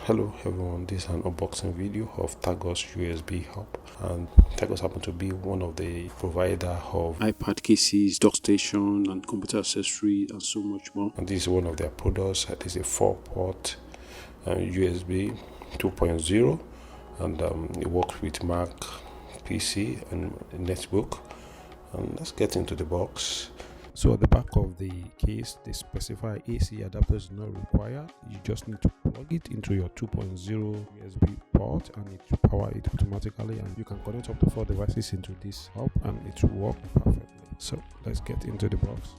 Hello everyone, this is an unboxing video of TARGUS USB hub, and TARGUS happen to be one of the provider of iPad cases, dock station and computer accessory and so much more. And this is one of their products. This is a 4-port USB 2.0, and it works with Mac, PC and netbook. And let's get into the box. So at the back of the case, they specify AC adapter is not required. You just need to plug it into your 2.0 USB port and it will power it automatically, and you can connect up to 4 devices into this hub and it will work perfectly. So let's get into the box.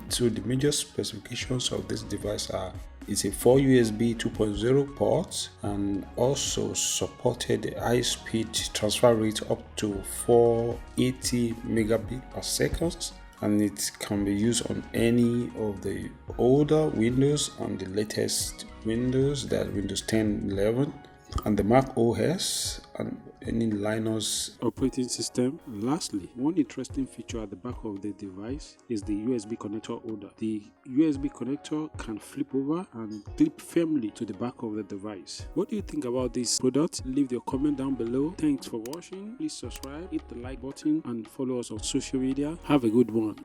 So the major specifications of this device are: it's a 4 USB 2.0 ports, and also supported high-speed transfer rate up to 480 megabit per second, and it can be used on any of the older Windows and the latest Windows, that Windows 10, 11, and the Mac OS and any Linux operating system. Lastly, one interesting feature at the back of the device is the USB connector holder. The USB connector can flip over and clip firmly to the back of the device. What do you think about this product? Leave your comment down below. Thanks for watching. Please subscribe, hit the like button and follow us on social media. Have a good one.